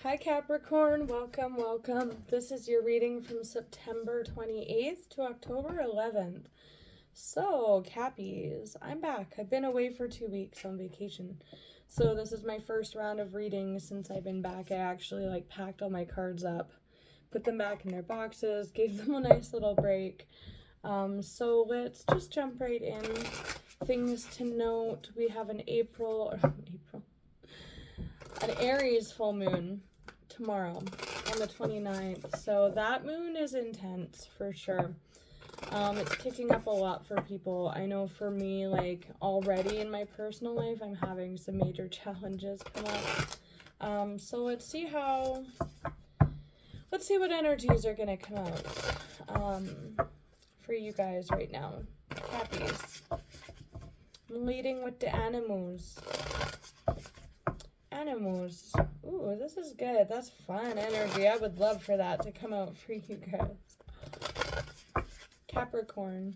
Hi Capricorn, welcome, welcome. This is your reading from September 28th to October 11th. So, Cappies, I'm back. I've been away for 2 weeks on vacation. So this is my first round of readings since I've been back. I actually packed all my cards up, put them back in their boxes, gave them a nice little break. So let's just jump right in. Things to note, we have an Aries full moon tomorrow on the 29th. So that moon is intense for sure. It's kicking up a lot for people. I know for me, already in my personal life, I'm having some major challenges come up. So let's see what energies are gonna come out for you guys right now. Cappies. I'm leading with the animals. Animals. Ooh, this is good. That's fun energy. I would love for that to come out for you guys. Capricorn.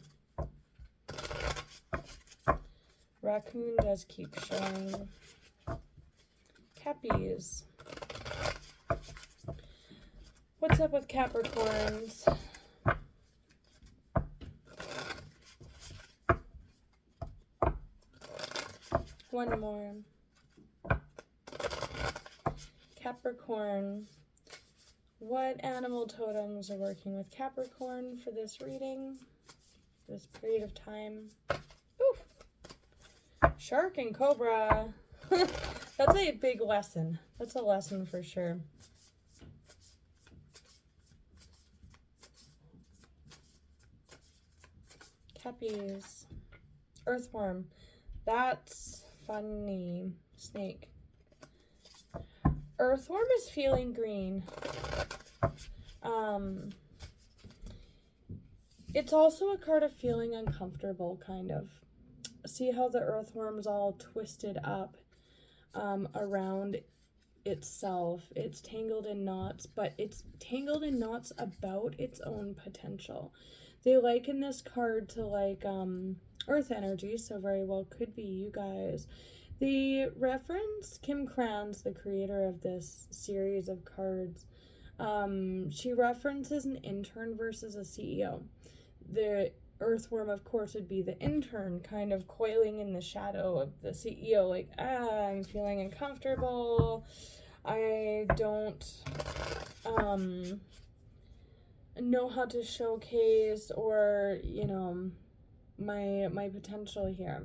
Raccoon does keep showing. Cappies. What's up with Capricorns? One more. Capricorn. What animal totems are working with Capricorn for this reading, this period of time? Ooh. Shark and Cobra. That's a big lesson. That's a lesson for sure. Cappies. Earthworm. That's funny. Snake. Earthworm is feeling green. It's also a card of feeling uncomfortable, kind of. See how the earthworm's all twisted up around itself. It's tangled in knots, but it's tangled in knots about its own potential. They liken this card to earth energy, so very well could be you guys. The reference, Kim Kranz, the creator of this series of cards, she references an intern versus a CEO. The earthworm, of course, would be the intern, kind of coiling in the shadow of the CEO, I'm feeling uncomfortable. I don't know how to showcase or, my potential here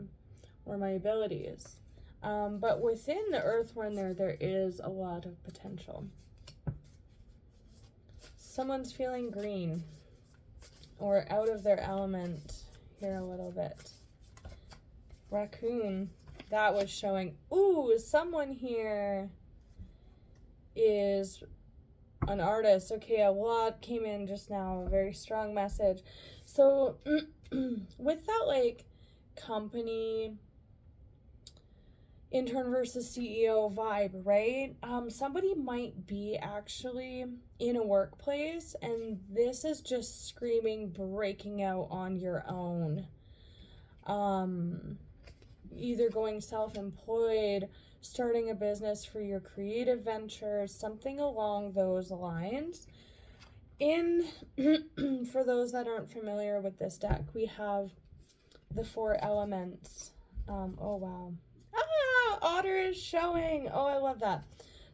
or my abilities. But within the earthworm there is a lot of potential. Someone's feeling green or out of their element here a little bit. Raccoon, that was showing. Ooh, someone here is an artist. Okay, a lot came in just now, a very strong message. So with that company intern versus CEO vibe, right? Somebody might be actually in a workplace and this is just screaming breaking out on your own. Either going self-employed, starting a business for your creative ventures, something along those lines. For those that aren't familiar with this deck, we have the 4 elements. Oh wow. Otter is showing. Oh, I love that.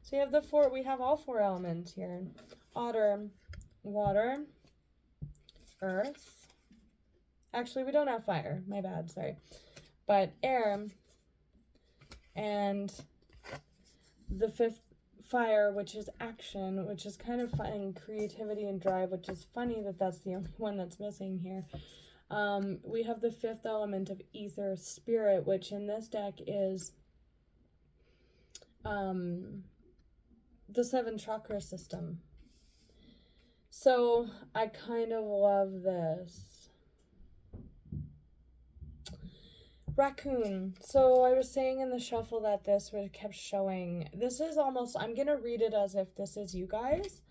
So we have all 4 elements here. Otter, water, earth. Actually, we don't have fire. My bad, sorry. But air and the 5th fire, which is action, which is kind of fun, and creativity and drive, which is funny that that's the only one that's missing here. We have the 5th element of ether, spirit, which in this deck is the 7 chakra system. So I kind of love this. Raccoon. So I was saying in the shuffle that this kept showing. This is almost, I'm going to read it as if this is you guys.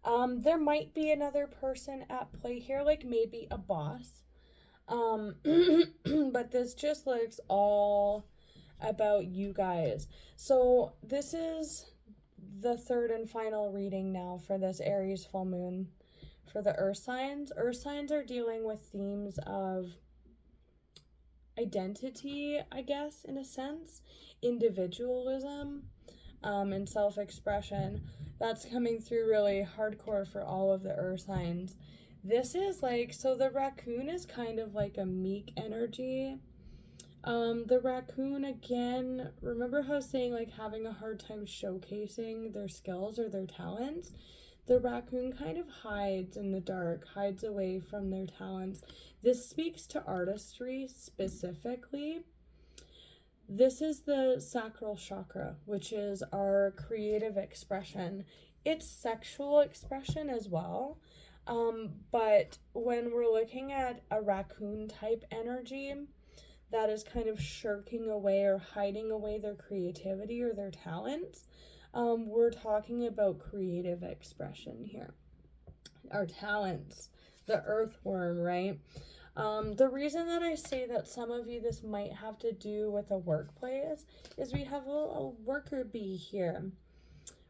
There might be another person at play here, maybe a boss. But this just looks all about you guys. So this is the third and final reading now for this Aries full moon for the earth signs. Earth signs are dealing with themes of identity, I guess, in a sense, individualism, and self-expression. That's coming through really hardcore for all of the earth signs. This is like, so the raccoon is kind of like a meek energy. The raccoon, again, remember how I was saying like having a hard time showcasing their skills or their talents? The raccoon kind of hides in the dark, hides away from their talents. This speaks to artistry specifically. This is the sacral chakra, which is our creative expression. It's sexual expression as well. But when we're looking at a raccoon type energy that is kind of shirking away or hiding away their creativity or their talents, we're talking about creative expression here. Our talents, the earthworm, right? The reason that I say that some of you this might have to do with a workplace is we have a worker bee here,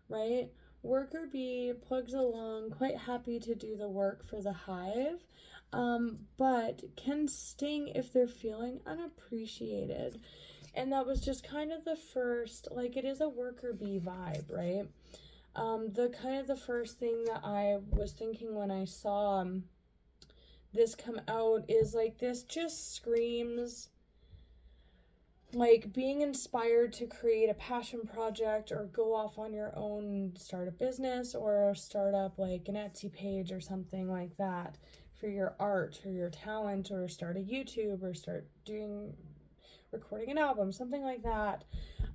right? Worker bee plugs along, quite happy to do the work for the hive, but can sting if they're feeling unappreciated. And that was just kind of the first, like, it is a worker bee vibe, right? The first thing that I was thinking when I saw this come out is like, this just screams like being inspired to create a passion project or go off on your own, start a business or start up like an Etsy page or something like that for your art or your talent, or start a YouTube or start recording an album, something like that,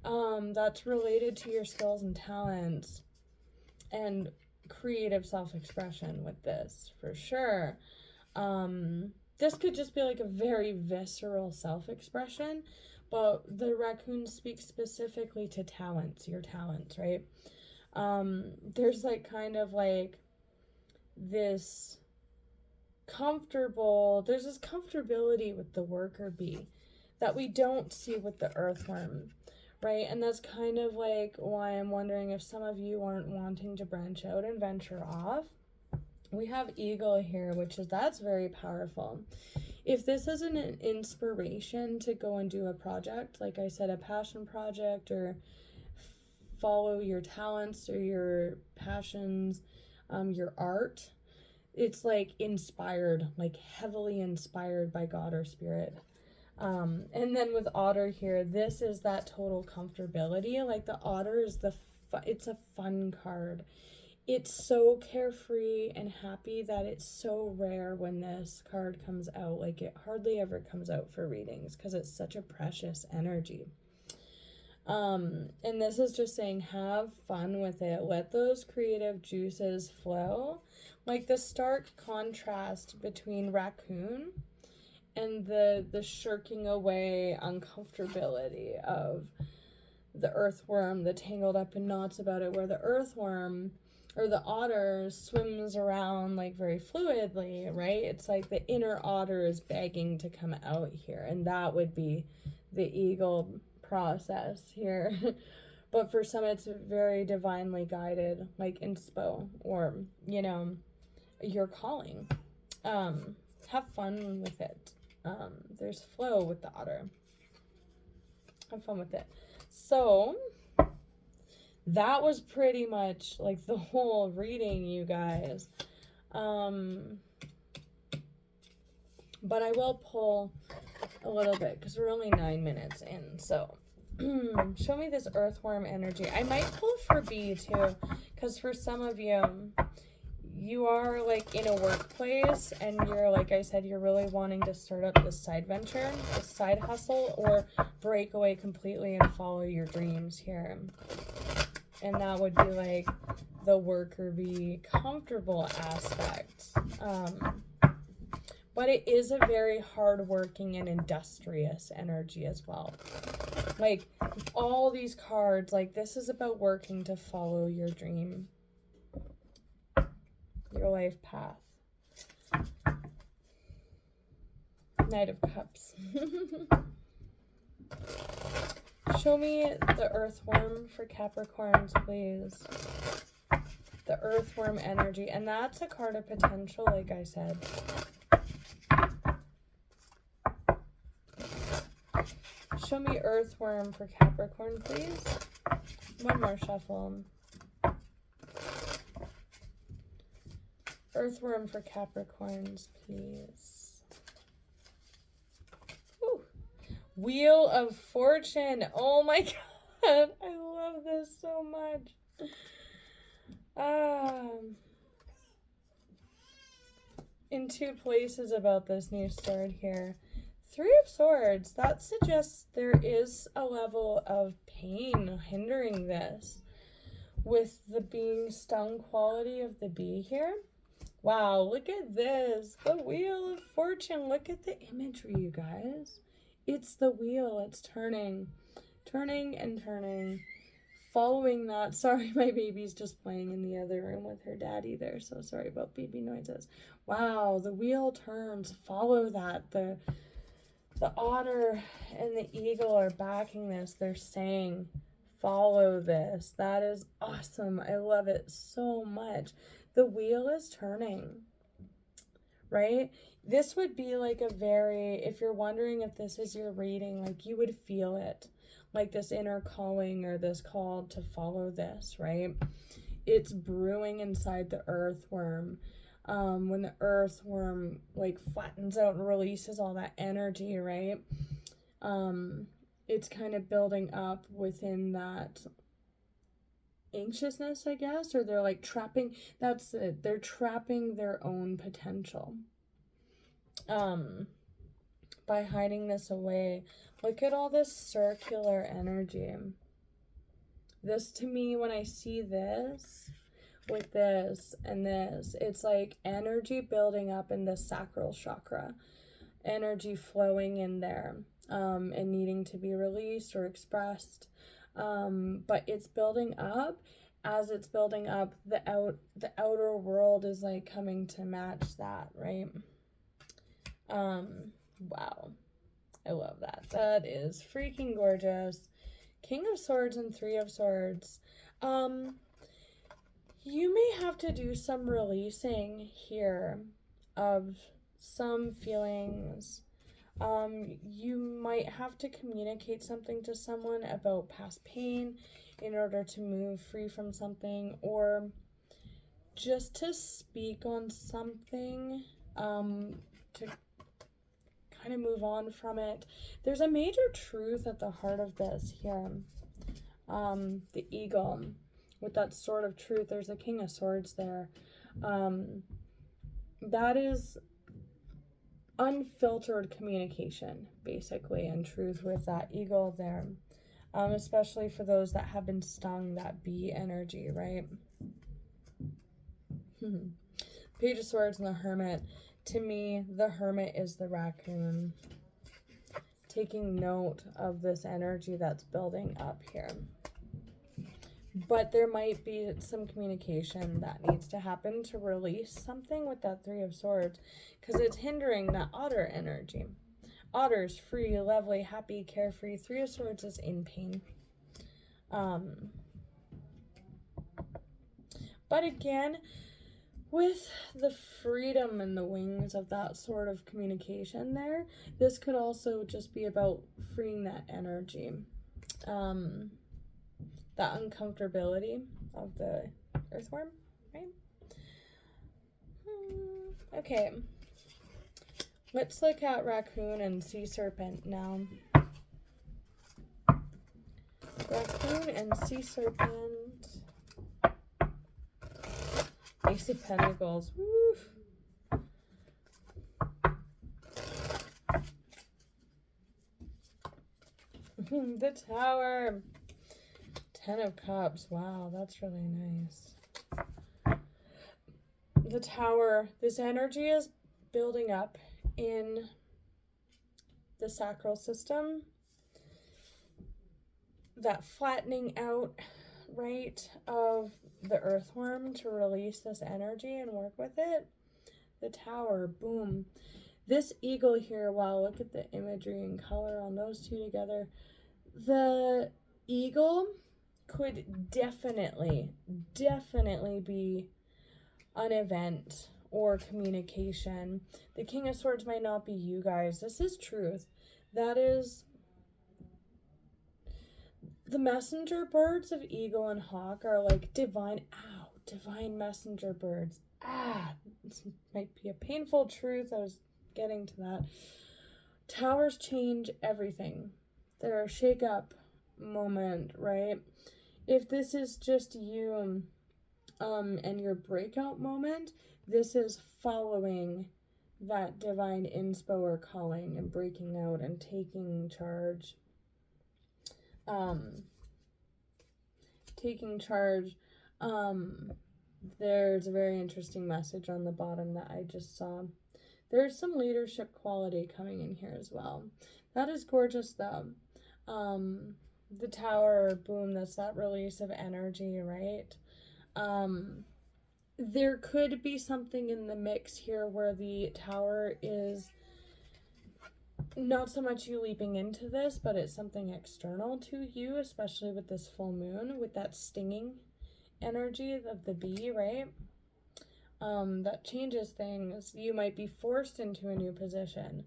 that's related to your skills and talents and creative self-expression with this, for sure. This could just be like a very visceral self-expression, but the raccoon speaks specifically to talents, your talents, right? There's like kind of like this there's this comfortability with the worker bee that we don't see with the earthworm, right? And that's kind of like why I'm wondering if some of you aren't wanting to branch out and venture off. We have eagle here, that's very powerful. If this is an inspiration to go and do a project, like I said, a passion project, or follow your talents or your passions, your art, it's like inspired, like heavily inspired by God or spirit. And then with Otter here, this is that total comfortability. Like the Otter is it's a fun card. It's so carefree and happy that it's so rare when this card comes out. Like it hardly ever comes out for readings because it's such a precious energy. And this is just saying, have fun with it. Let those creative juices flow. Like the stark contrast between raccoon and the shirking away uncomfortability of the earthworm, the tangled up in knots about it, where the earthworm or the otter swims around like very fluidly, right? It's like the inner otter is begging to come out here, and that would be the eagle process here. But for some, it's very divinely guided, like inspo, or, you know, your calling. Have fun with it. There's flow with the otter. Have fun with it. So that was pretty much like the whole reading, you guys. But I will pull a little bit because we're only 9 minutes in. So show me this earthworm energy. I might pull for B too, because for some of you, you are like in a workplace and you're, like I said, you're really wanting to start up this side venture, this side hustle, or break away completely and follow your dreams here. And that would be like the worker bee comfortable aspect. But it is a very hardworking and industrious energy as well. Like all these cards, like this is about working to follow your dream, your life path. Knight of Cups. Show me the earthworm for Capricorns, please. The earthworm energy. And that's a card of potential, like I said. Show me earthworm for Capricorn, please. One more shuffle. Earthworm for Capricorns, please. Whew. Wheel of Fortune. Oh my god. I love this so much. In two places about this new sword here. Three of Swords. That suggests there is a level of pain hindering this. With the being stung quality of the bee here. Wow, look at this. The Wheel of Fortune. Look at the imagery, you guys. It's the wheel. It's turning. Turning and turning. Following that. Sorry, my baby's just playing in the other room with her daddy there. So sorry about baby noises. Wow, the wheel turns. Follow that. The otter and the eagle are backing this. They're saying, follow this. That is awesome. I love it so much. The wheel is turning, right? This would be like a very, if you're wondering if this is your reading, like you would feel it, like this inner calling or this call to follow this, right? It's brewing inside the earthworm. When the earthworm like flattens out and releases all that energy, right? It's kind of building up within that anxiousness, I guess, or they're like trapping, that's it, they're trapping their own potential by hiding this away. Look at all this circular energy. This, to me, when I see this with this and this, it's like energy building up in the sacral chakra, energy flowing in there, and needing to be released or expressed. But it's building up. As it's building up, the outer world is like coming to match that, right? Wow, I love that. That is freaking gorgeous. King of Swords and Three of Swords. You may have to do some releasing here of some feelings. You might have to communicate something to someone about past pain in order to move free from something, or just to speak on something, to kind of move on from it. There's a major truth at the heart of this here. The eagle with that sword of truth. There's a King of Swords there. That is unfiltered communication, basically, and truth with that eagle there. Especially for those that have been stung, that bee energy, right? Page of Swords and the Hermit. To me, the Hermit is the raccoon. Taking note of this energy that's building up here. But there might be some communication that needs to happen to release something with that Three of Swords, because it's hindering that otter energy. Otter's free, lovely, happy, carefree. Three of Swords is in pain. But again, with the freedom and the wings of that sort of communication there, this could also just be about freeing that energy. That uncomfortability of the earthworm, right? Okay. Let's look at raccoon and sea serpent now. Raccoon and sea serpent. Ace of Pentacles. Woo. The Tower. 10 of Cups. Wow, that's really nice. The Tower. This energy is building up in the sacral system. That flattening out, right, of the earthworm to release this energy and work with it. The Tower. Boom. This eagle here, wow, look at the imagery and color on those two together. The eagle could definitely be an event or communication. The King of Swords might not be you guys. This is truth. That is the messenger birds of eagle and hawk are like divine messenger birds. This might be a painful truth. I was getting to that. Towers change everything. They're a shake up moment, right? If this is just you and your breakout moment, this is following that divine inspo or calling and breaking out and taking charge. There's a very interesting message on the bottom that I just saw. There's some leadership quality coming in here as well. That is gorgeous though. The tower, boom, that's that release of energy, right? There could be something in the mix here where the tower is not so much you leaping into this, but it's something external to you, especially with this full moon, with that stinging energy of the bee, right? That changes things. You might be forced into a new position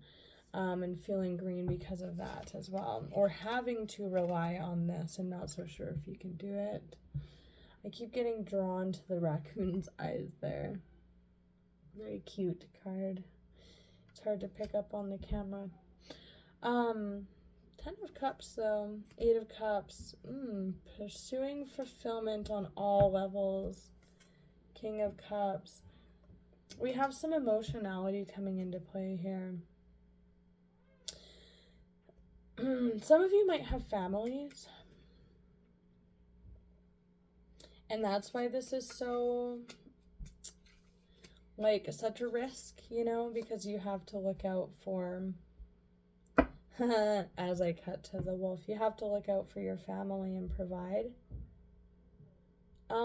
and feeling green because of that as well, or having to rely on this and not so sure if you can do it. I keep getting drawn to the raccoon's eyes there. Very cute card. It's hard to pick up on the camera. 10 of Cups though, 8 of Cups, pursuing fulfillment on all levels. King of Cups. We have some emotionality coming into play here. Some of you might have families, and that's why this is so, like, such a risk, you know, because you have to look out for, as I cut to the wolf, you have to look out for your family and provide.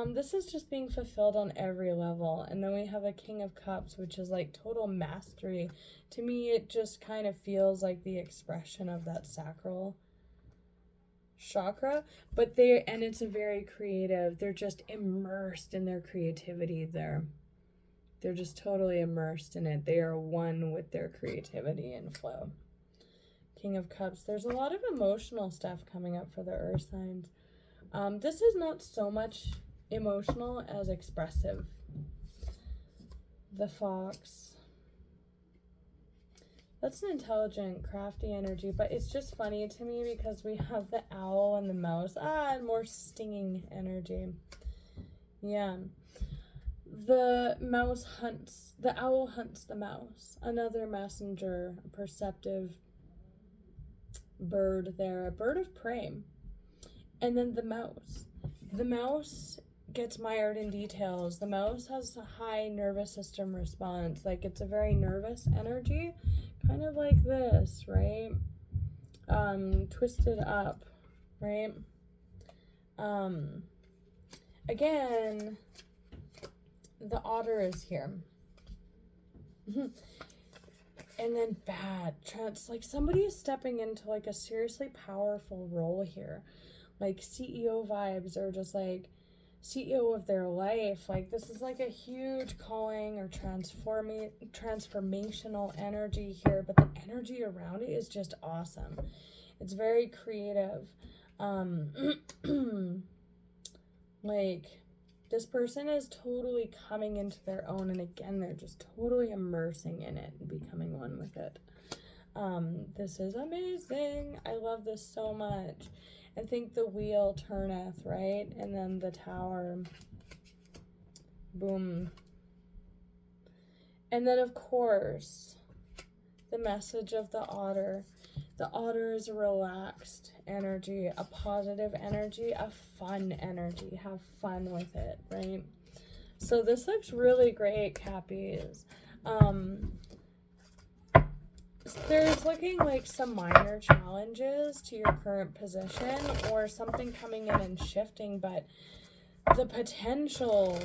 This is just being fulfilled on every level. And then we have a King of Cups, which is like total mastery. To me, it just kind of feels like the expression of that sacral chakra, and it's a very creative, they're just immersed in their creativity there. They're just totally immersed in it. They are one with their creativity and flow. King of Cups. There's a lot of emotional stuff coming up for the earth signs. This is not so much emotional as expressive. The Fox. That's an intelligent, crafty energy, but it's just funny to me because we have the owl and the mouse. And more stinging energy. Yeah. The owl hunts the mouse. Another messenger, perceptive bird there, a bird of prey. And then the mouse. The mouse gets mired in details. The mouse has a high nervous system response. Like, it's a very nervous energy. Kind of like this, right? Twisted up, right? Again, the otter is here. And then bad. Like, somebody is stepping into, like, a seriously powerful role here. Like, CEO vibes, or just, like, CEO of their life. Like, this is like a huge calling or transformational energy here, but the energy around it is just awesome. It's very creative. Like, this person is totally coming into their own, and again, they're just totally immersing in it and becoming one with it. This is amazing. I love this so much. I think the wheel turneth, right? And then the tower. Boom. And then, of course, the message of the otter. The otter is a relaxed energy, a positive energy, a fun energy. Have fun with it, right? So this looks really great, Cappies. There's looking like some minor challenges to your current position or something coming in and shifting, but the potential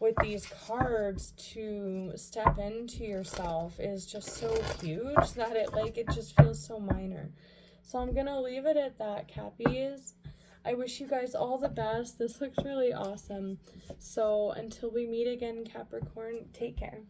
with these cards to step into yourself is just so huge that it just feels so minor. So I'm going to leave it at that, Cappies. I wish you guys all the best. This looks really awesome. So until we meet again, Capricorn, take care.